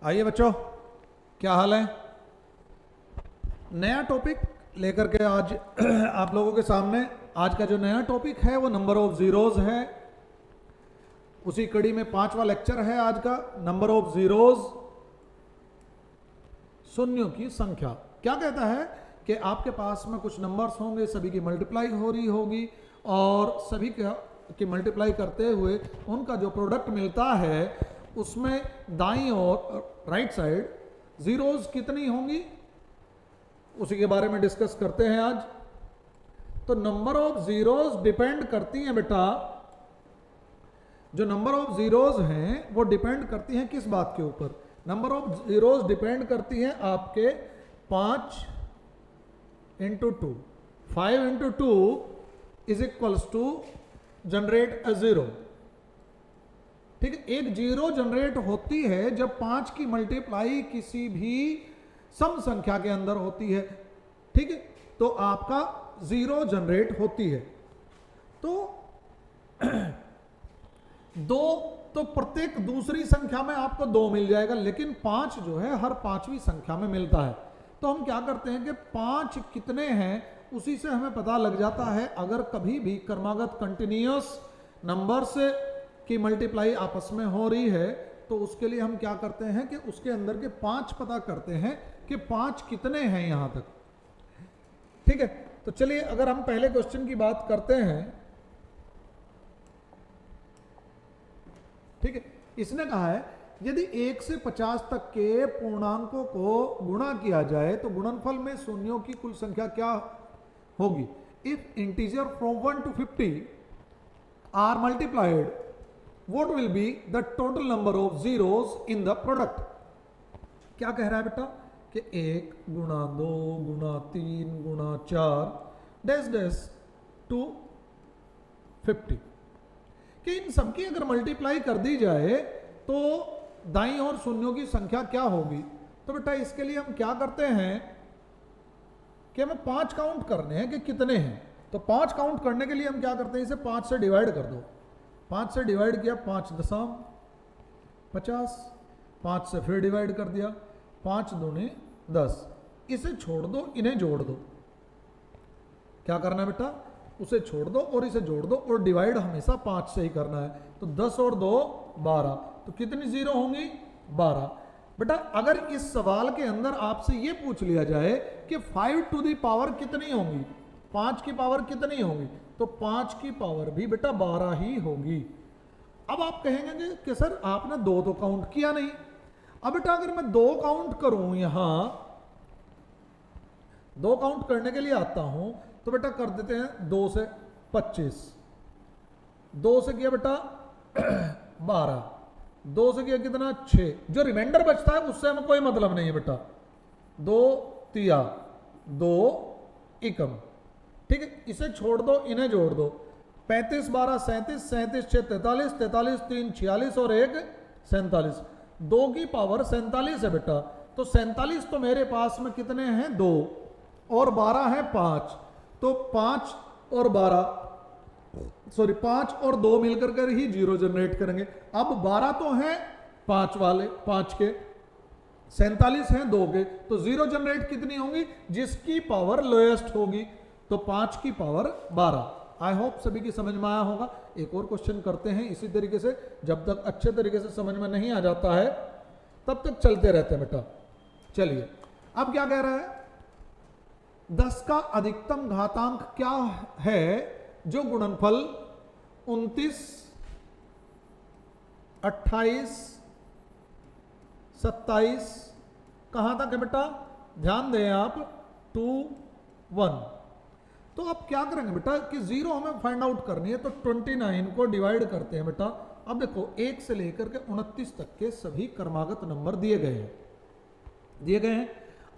आइए बच्चों, क्या हाल है। नया टॉपिक लेकर के आज आप लोगों के सामने। आज का जो नया टॉपिक है वो नंबर ऑफ जीरोज है। उसी कड़ी में 5वां लेक्चर है आज का, नंबर ऑफ जीरोज, शून्यों की संख्या। क्या कहता है कि आपके पास में कुछ नंबर्स होंगे, सभी की मल्टीप्लाई हो रही होगी और सभी की मल्टीप्लाई करते हुए उनका जो प्रोडक्ट मिलता है उसमें दाईं और राइट साइड जीरोज कितनी होंगी, उसी के बारे में डिस्कस करते हैं आज। तो नंबर ऑफ जीरोज डिपेंड करती हैं बेटा, जो नंबर ऑफ जीरोज हैं वो डिपेंड करती हैं किस बात के ऊपर। नंबर ऑफ जीरोज डिपेंड करती हैं आपके 5 into 2, 5 into 2 is equals to generate a zero. ठीक है, एक जीरो जनरेट होती है जब 5 की मल्टीप्लाई किसी भी सम संख्या के अंदर होती है। ठीक है, तो आपका जीरो जनरेट होती है। तो दो, तो प्रत्येक दूसरी संख्या में आपको 2 मिल जाएगा, लेकिन 5 जो है हर 5वीं संख्या में मिलता है। तो हम क्या करते हैं कि 5 कितने हैं उसी से हमें पता लग जाता है। अगर कभी भी क्रमागत कंटिन्यूअस नंबर से की मल्टीप्लाई आपस में हो रही है तो उसके लिए हम क्या करते हैं कि उसके अंदर के 5 पता करते हैं कि 5 कितने हैं यहां तक। ठीक है, तो चलिए अगर हम पहले क्वेश्चन की बात करते हैं। ठीक है, इसने कहा है यदि 1 से 50 तक के पूर्णांकों को गुणा किया जाए तो गुणनफल में शून्यों की कुल संख्या क्या होगी। If integer from 1 to 50 are multiplied, what will be the total number of zeros in the product। क्या कह रहा है बेटा कि 1 गुणा 2 गुणा 3 गुणा 4 डैश डैश टू 50 कि इन सबकी अगर मल्टीप्लाई कर दी जाए तो दाईं और शून्यों की संख्या क्या होगी। तो बेटा इसके लिए हम क्या करते हैं कि हमें 5 काउंट करने हैं कि कितने हैं। तो 5 काउंट करने के लिए हम क्या करते हैं, इसे 5 से डिवाइड कर दो। 5 से डिवाइड किया 5 दशम 50, 5 से फिर डिवाइड कर दिया 5 दूनी 10। इसे छोड़ दो, इन्हें जोड़ दो। क्या करना है बेटा, उसे छोड़ दो और इसे जोड़ दो और डिवाइड हमेशा 5 से ही करना है। तो 10 और 2 12, तो कितनी जीरो होंगी 12। बेटा अगर इस सवाल के अंदर आपसे यह पूछ लिया जाए कि 5 टू दी पावर कितनी होंगी, 5 की पावर कितनी होगी, तो 5 की पावर भी बेटा 12 ही होगी। अब आप कहेंगे कि सर आपने 2 तो काउंट किया नहीं। अब बेटा अगर मैं 2 काउंट करूं, यहां 2 काउंट करने के लिए आता हूं तो बेटा कर देते हैं 2 से 25, 2 से किया बेटा 12, 2 से किया कितना 6, जो रिमाइंडर बचता है उससे हमें कोई मतलब नहीं है बेटा। 2 तिया 2 एकम। ठीक है, इसे छोड़ दो, इन्हें जोड़ दो। 35 12 37, 37 6 43, 43 3 46 और 1 47। 2 की पावर 47 है बेटा। तो 47 तो मेरे पास में कितने हैं 2 और 12 है 5। तो 5 और 2 मिलकर कर ही जीरो जनरेट करेंगे। अब 12 तो हैं 5 वाले 5 के, 47 हैं 2 के, तो जीरो जनरेट कितनी होंगी, जिसकी पावर लोएस्ट होगी। तो 5 की पावर 12। आई होप सभी की समझ में आया होगा। एक और क्वेश्चन करते हैं इसी तरीके से, जब तक अच्छे तरीके से समझ में नहीं आ जाता है तब तक चलते रहते हैं बेटा। चलिए अब क्या कह रहा है, 10 का अधिकतम घातांक क्या है जो गुणनफल 29 28 27 कहां तक है बेटा, ध्यान दें आप 2 1। तो अब क्या करेंगे बेटा कि जीरो हमें फाइंड आउट करनी है, तो 29 को डिवाइड करते हैं बेटा। अब देखो 1 से लेकर के 29 तक के सभी क्रमागत नंबर दिए गए हैं।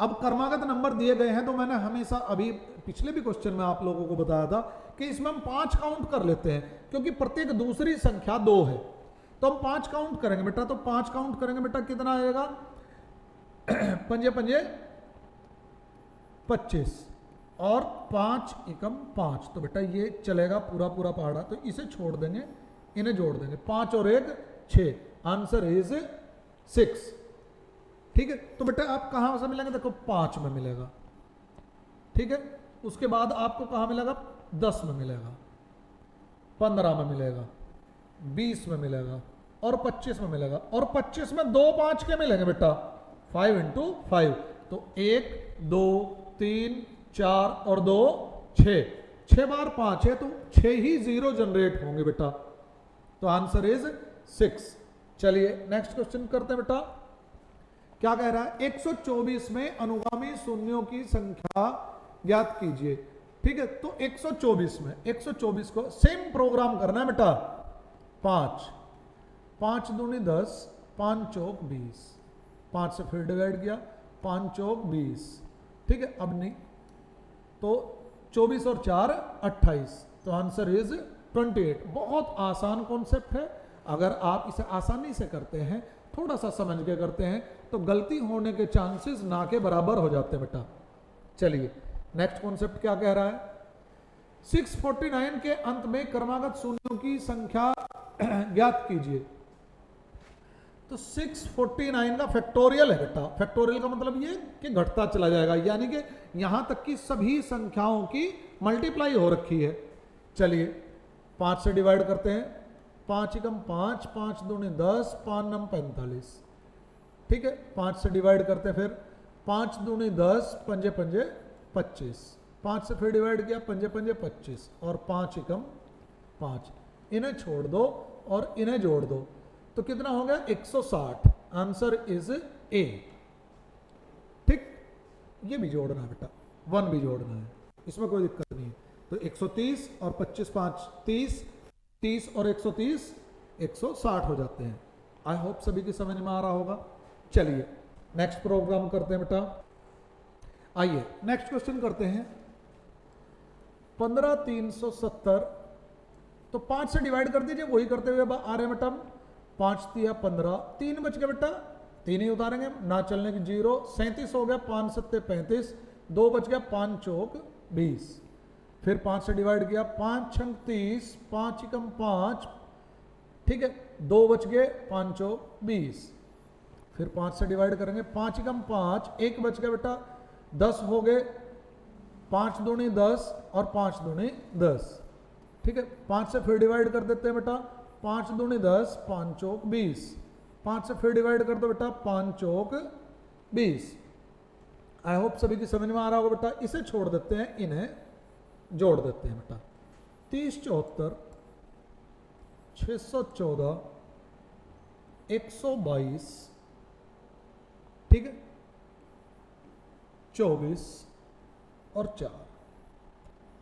अब क्रमागत नंबर दिए गए हैं तो मैंने हमेशा अभी पिछले भी क्वेश्चन में आप लोगों को बताया था कि इसमें हम 5 काउंट कर लेते हैं क्योंकि प्रत्येक दूसरी संख्या 2 है। तो हम 5 काउंट करेंगे बेटा। तो 5 काउंट करेंगे बेटा, कितना आएगा 5 5 25 और 5 एकम 5। तो बेटा ये चलेगा पूरा पूरा पहाड़ा। तो इसे छोड़ देंगे, इन्हें जोड़ देंगे, 5 और 1 6, आंसर इज 6। ठीक है, तो बेटा आप कहां से मिलेंगे, देखो 5 में मिलेगा, ठीक है, उसके बाद आपको कहां मिलेगा, 10 में मिलेगा, 15 में मिलेगा, 20 में मिलेगा और 25 में मिलेगा। और 25 में 2 5 के मिलेंगे बेटा, 5 इंटू 5, तो 1 2 3 4 और 2 6, 6 बार 5 है, तो 6 ही जीरो जनरेट होंगे बेटा, तो आंसर इज 6। चलिए नेक्स्ट क्वेश्चन करते हैं बेटा, क्या कह रहा है, 124 में अनुगामी शून्यों की संख्या ज्ञात कीजिए। ठीक है, तो 124 में 124 को सेम प्रोग्राम करना है बेटा, 5 5 दूनी 10, 5 चौक 20, 5 से फिर डिवाइड किया, 5 चौक 20, ठीक है, अब नहीं तो 24 और 4 28, तो आंसर इज 28। बहुत आसान कॉन्सेप्ट है, अगर आप इसे आसानी से करते हैं, थोड़ा सा समझ के करते हैं, तो गलती होने के चांसेस ना के बराबर हो जाते हैं बेटा। चलिए नेक्स्ट कॉन्सेप्ट क्या कह रहा है, 649 के अंत में क्रमागत शून्यों की संख्या ज्ञात कीजिए। तो 649 का फैक्टोरियल है बेटा, फैक्टोरियल का मतलब ये कि घटता चला जाएगा, यानी कि यहां तक की सभी संख्याओं की मल्टीप्लाई हो रखी है। चलिए 5 से डिवाइड करते हैं, 5 एकम 5, 5 दूनी 10, 5 नम 45, ठीक है, 5 से डिवाइड करते हैं, फिर 5 दूनी 10, पंजे पंजे 25, 5 से फिर डिवाइड किया, पंजे पंजे 25 और 5 एकम 5, इन्हें छोड़ दो और इन्हें जोड़ दो, तो कितना हो गया 160, आंसर इज ए। ठीक, ये भी जोड़ना है बेटा, 1 भी जोड़ना है, इसमें कोई दिक्कत नहीं है। तो 130 और 25 5 30, 30 और 130 160 हो जाते हैं। आई होप सभी की समझ में आ रहा होगा। चलिए नेक्स्ट प्रोग्राम करते हैं बेटा, आइए नेक्स्ट क्वेश्चन करते हैं, 15370, तो 5 से डिवाइड कर दीजिए, वही करते हुए आ रहे हैं बेटा, 5 तिया 15, 3 बच गया बेटा, 3 ही उतारेंगे, ना चलने की 0, 37 हो गया, 5 सत्ते 35, 2 बच गया, 5 चौक 20, फिर 5 से डिवाइड किया, 5 छंग 30, 5 एकम 5, ठीक है, 2 बच गए, 5 चौक 20, फिर 5 से डिवाइड करेंगे, 5 एकम 5, 1 बच गया बेटा, 10 हो गए, 5 दूनी 10 और 5 दूनी 10, ठीक है, 5 से फिर डिवाइड कर देते हैं बेटा, 5 दूनी 10, 5 चौक 20, 5 से फिर डिवाइड कर दो बेटा, 5 चौक 20। आई होप सभी की समझ में आ रहा होगा बेटा। इसे छोड़ देते हैं, इन्हें जोड़ देते हैं बेटा, 30 74 614 122, ठीक है, 24 और 4,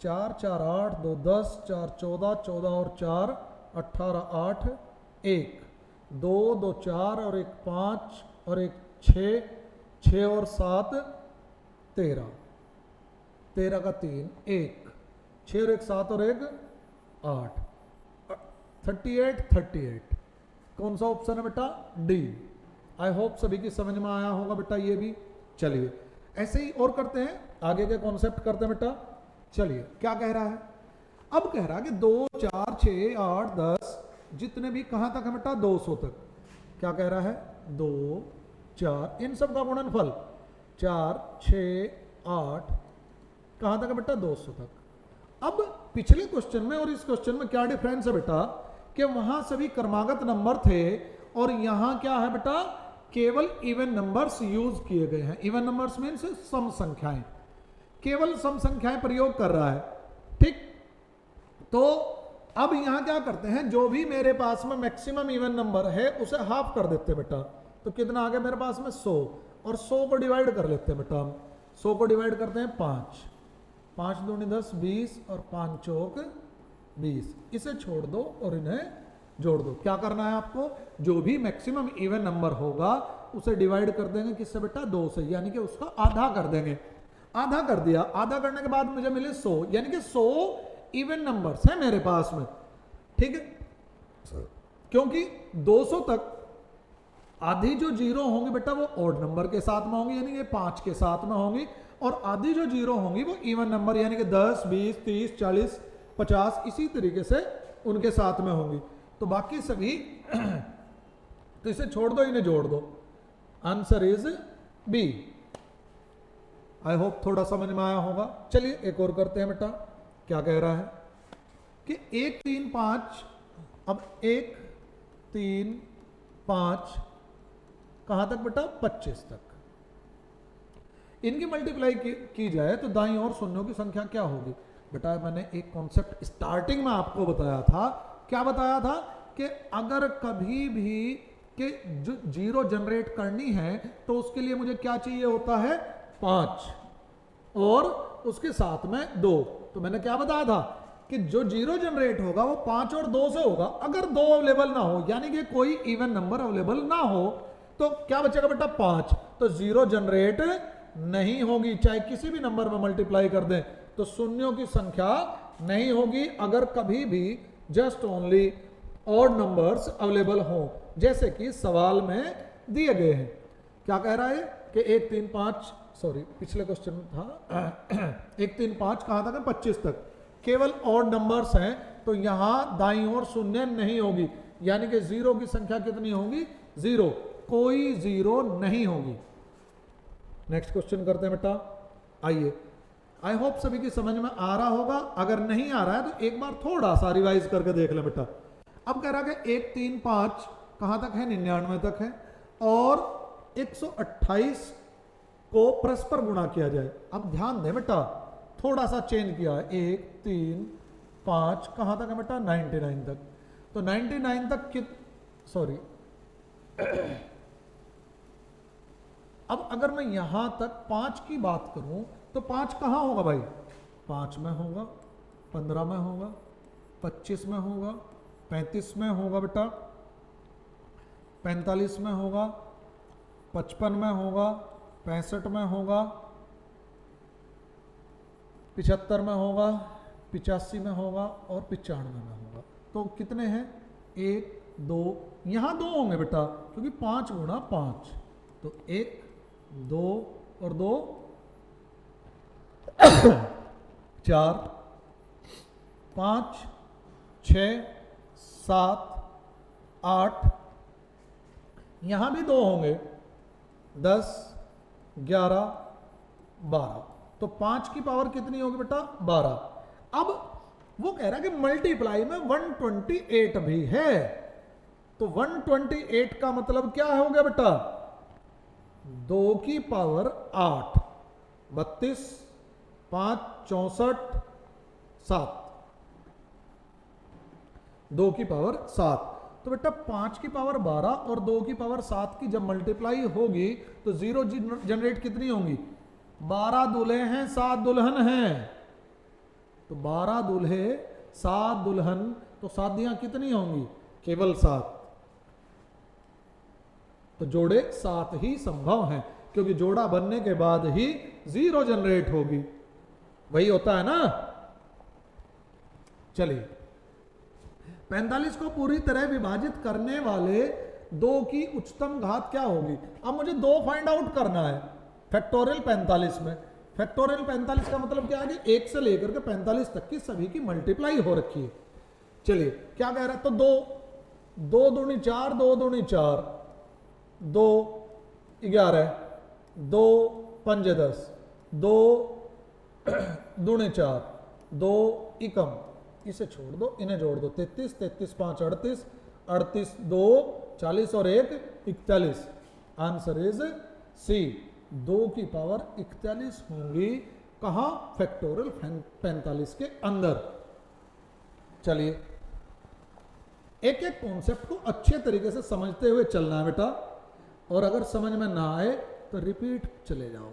4 4 8 2 10, 4 14, 14 और 4 18, 8 1 2 2 4 और 1 5 और 1 6, 6 और 7 13, 13 का 3 1, 6 और 1 7 और 1 8, 38 38, कौन सा ऑप्शन है बेटा, डी। आई होप सभी की समझ में आया होगा बेटा ये भी। चलिए ऐसे ही और करते हैं, आगे के कॉन्सेप्ट करते हैं बेटा। चलिए क्या कह रहा है, अब कह रहा है कि 2 4 6 8 10 जितने भी कहां तक है बेटा, 200 तक। क्या कह रहा है, 2 4, इन सब का गुणनफल 4 6 8 कहां तक है बेटा, 200 तक। अब पिछले क्वेश्चन में और इस क्वेश्चन में क्या डिफरेंस है बेटा, कि वहां सभी क्रमागत नंबर थे और यहां क्या है बेटा, केवल इवन नंबर्स यूज किए गए हैं। इवन नंबर्स मीन्स सम संख्याएं, केवल सम संख्याएं प्रयोग कर रहा है। ठीक, तो अब यहां क्या करते हैं, जो भी मेरे पास में मैक्सिमम इवन नंबर है उसे हाफ कर देते हैं बेटा। तो कितना आ गया मेरे पास में 100, और 100 को डिवाइड कर लेते हैं बेटा हम। 100 को डिवाइड करते हैं 5, 5 दूनी 10 20 और 5 चौक 20। इसे छोड़ दो और इन्हें जोड़ दो। क्या करना है आपको, जो भी मैक्सिमम इवन नंबर होगा उसे डिवाइड कर देंगे किससे बेटा, 2 से, यानी कि उसका आधा कर देंगे। आधा कर दिया, आधा करने के बाद मुझे मिले 100, यानी कि 100 इवन नंबर्स है मेरे पास में। ठीक है, क्योंकि 200 तक आधी जो जीरो होंगी बेटा वो ऑड नंबर के साथ में होंगी, यानी कि 5 के साथ में होंगी, और आधी जो जीरो होंगी वो इवन नंबर यानी कि 10 20 30 40 50 इसी तरीके से उनके साथ में होंगी। तो बाकी सभी तो इसे छोड़ दो, इन्हें जोड़ दो। Answer is B. I hope थोड़ा समझ में आया होगा। चलिए एक और करते हैं बेटा। क्या कह रहा है कि 1 3 5, अब 1 3 5 कहां तक बेटा? 25 तक। इनकी मल्टीप्लाई की जाए तो दाईं ओर शून्यों की संख्या क्या होगी? बेटा मैंने एक कॉन्सेप्ट स्टार्टिंग में आपको बताया था। क्या बताया था? कि अगर कभी भी कि जो जीरो जनरेट करनी है तो उसके लिए मुझे क्या चाहिए होता है? 5 और उसके साथ में 2। तो मैंने क्या बताया था कि जो जीरो जनरेट होगा वो 5 और 2 से होगा। अगर 2 अवेलेबल ना हो, यानी कि कोई इवन नंबर अवेलेबल ना हो, तो क्या बचेगा बेटा? 5। तो जीरो जनरेट नहीं होगी, चाहे किसी भी नंबर में मल्टीप्लाई कर दें तो शून्यों की संख्या नहीं होगी अगर कभी भी just only odd numbers available हो, जैसे कि सवाल में दिए गए हैं। क्या कह रहा है कि 1 3 5, सॉरी पिछले क्वेश्चन में था 1 3 5 कहां तक है? 25 तक। केवल ऑड नंबर्स हैं तो यहां दाईं ओर शून्य नहीं होगी, यानी कि जीरो की संख्या कितनी होगी? 0। कोई जीरो नहीं होगी। नेक्स्ट क्वेश्चन करते हैं बेटा। आइए, आई होप सभी की समझ में आ रहा होगा। अगर नहीं आ रहा है तो एक बार थोड़ा सा रिवाइज करके देख ले बेटा। अब कह रहा है कि 1 3 5 कहां तक है? 99 तक है, और 128 को परस्पर गुणा किया जाए। अब ध्यान दे बेटा, थोड़ा सा चेंज किया है। 1 3 5 कहां तक है बेटा? 99 तक। तो 99 तक सॉरी अब अगर मैं यहां तक 5 की बात करूं तो 5 कहां होगा भाई? 5 में होगा, 15 में होगा, 25 में होगा, 35 में होगा बेटा, 45 में होगा, 55 में होगा, 65 में होगा, 75 में होगा, 85 में होगा और 95 में होगा। तो कितने हैं? 1 2, यहां 2 होंगे बेटा क्योंकि 5 गुणा 5। तो 1 2 और 2 4 5 6 7 8, यहां भी 2 होंगे, 10 11 12। तो 5 की पावर कितनी होगी बेटा? 12। अब वो कह रहा है कि मल्टीप्लाई में 128 भी है। तो 128 का मतलब क्या हो गया बेटा? 2 की पावर 8, 32 5 64 7, 2 की पावर 7। तो बेटा 5 की पावर 12 और 2 की पावर 7 की जब मल्टीप्लाई होगी तो जीरो जनरेट कितनी होंगी? 12 दूल्हे हैं 7 दुल्हन हैं। तो 12 दूल्हे 7 दुल्हन, तो शादियां कितनी होंगी? केवल 7। तो जोड़े 7 ही संभव हैं, क्योंकि जोड़ा बनने के बाद ही जीरो जनरेट होगी। वही होता है ना। चलिए, 45 को पूरी तरह विभाजित करने वाले 2 की उच्चतम घात क्या होगी? अब मुझे 2 फाइंड आउट करना है फैक्टोरियल 45 में। फैक्टोरियल 45 का मतलब क्या है कि 1 से लेकर के 45 तक की सभी की मल्टीप्लाई हो रखी है। चलिए क्या कह रहा है? तो 2 दूनी 4, 2 दूनी 4, 2 11, 2 पंजे 10, 2 दूनी 4, 2 एकम, इसे छोड़ दो, इन्हें जोड़ दो। 33 33 5 38, 38 2 40 और 1 41। आंसर इज सी। 2 की पावर 41 होंगी कहां? फैक्टोरियल 45 के अंदर। चलिए, एक एक कॉन्सेप्ट को अच्छे तरीके से समझते हुए चलना है बेटा, और अगर समझ में ना आए तो रिपीट चले जाओ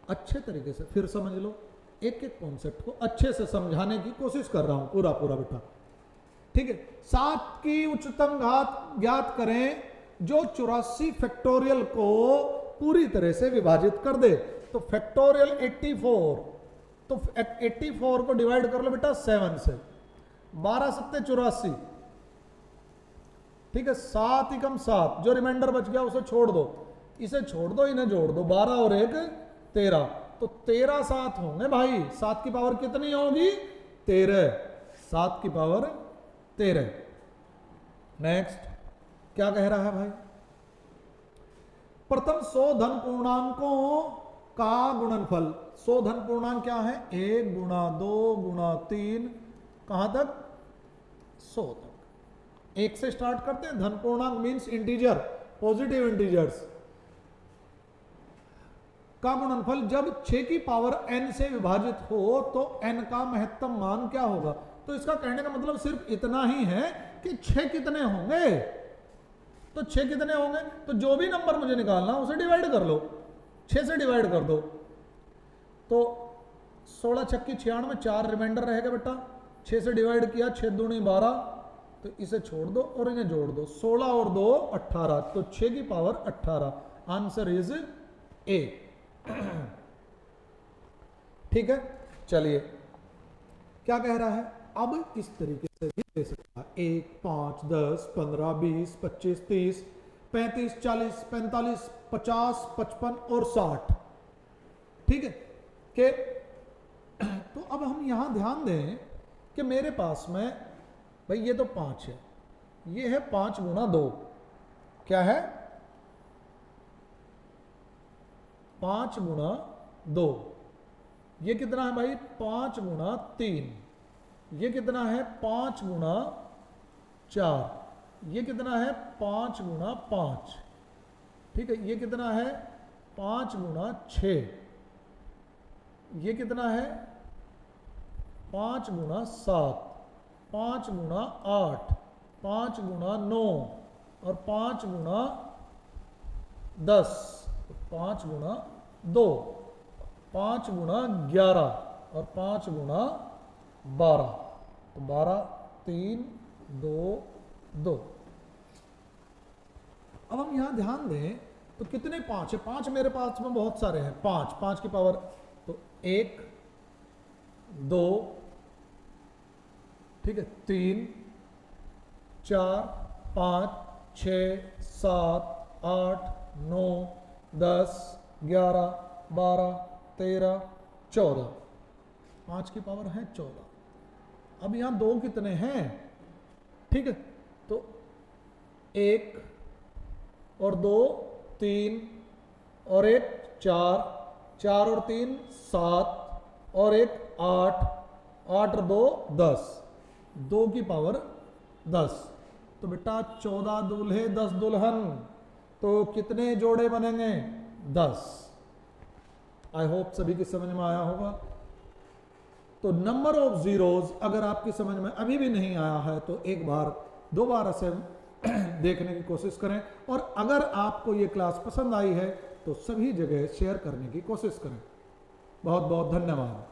अच्छे तरीके से, फिर समझ लो। एक एक कॉन्सेप्ट को अच्छे से समझाने की कोशिश कर रहा हूं पूरा पूरा बेटा, ठीक है। 7 की उच्चतम घात ज्ञात करें जो 84 फैक्टोरियल को पूरी तरह से विभाजित कर दे। तो फैक्टोरियल 84, तो 84 को डिवाइड कर लो बेटा 7 से, 12 7 84, ठीक है। 7 एकम 7, जो रिमाइंडर बच गया उसे छोड़ दो, इसे छोड़ दो, इन्हें जोड़ दो, 12 और 1 13। तो 13 7 होंगे भाई। 7 की पावर कितनी होगी? 13। 7 की पावर 13। नेक्स्ट क्या कह रहा है भाई? प्रथम 100 धन पूर्णांकों का गुणनफल। 100 धन पूर्णांक क्या है? 1 गुणा 2 गुणा 3, कहां तक? 100 तक। 1 से स्टार्ट करते हैं। धन पूर्णांक मीन्स इंटीजर, पॉजिटिव इंटीजर्स का गुणनफल जब 6 की पावर n से विभाजित हो तो n का महत्तम मान क्या होगा? तो इसका कहने का मतलब सिर्फ इतना ही है कि 6 कितने होंगे, तो 6 कितने होंगे, तो जो भी नंबर मुझे निकालना उसे डिवाइड कर लो, 6 से डिवाइड कर दो। तो 16 छक्की 96, 4 रिमाइंडर रहेगा बेटा, 6 से डिवाइड किया, 6 दूनी 12, तो इसे छोड़ दो और इन्हें जोड़ दो, 16 और 2 18, तो 6 की पावर 18। Answer is a. ठीक है, चलिए क्या कह रहा है? अब इस तरीके से भी दे सकता है, 1 5 10 15 20 25 30 35 40 45 50 55 और 60। ठीक है कि तो अब हम यहां ध्यान दें कि मेरे पास में भाई ये तो 5 है, ये है 5 गुणा 2, क्या है? 5 गुणा 2, ये कितना है भाई? 5 गुणा 3, ये कितना है? 5 गुणा 4, ये कितना है? 5 गुणा 5। ठीक है, ये कितना है? 5 गुणा 6, ये कितना है? 5 गुणा 7, 5 गुणा 8, 5 गुणा 9 और 5 गुणा 10, 5 गुणा 2, 5 गुणा 11 और 5 गुणा 12, तो 12 3 2 2। अब हम यहां ध्यान दें तो कितने 5 है? 5 मेरे पास में बहुत सारे हैं, 5 5 की पावर, तो 1 2, ठीक है, 3 4 5 6 7 8 9 10 11 12 13 14, 5 की पावर है 14। अब यहां 2 कितने हैं? ठीक है, तो 1 और 2 3 और 1 4, 4 और 3 7 और 1 8, 8 और 2 10, 2 की पावर 10। तो बेटा 14 दूल्हे 10 दुल्हन, तो कितने जोड़े बनेंगे? 10। आई होप सभी की समझ में आया होगा। तो नंबर ऑफ जीरोज अगर आपकी समझ में अभी भी नहीं आया है तो एक बार दोबारा से देखने की कोशिश करें, और अगर आपको ये क्लास पसंद आई है तो सभी जगह शेयर करने की कोशिश करें। बहुत बहुत धन्यवाद।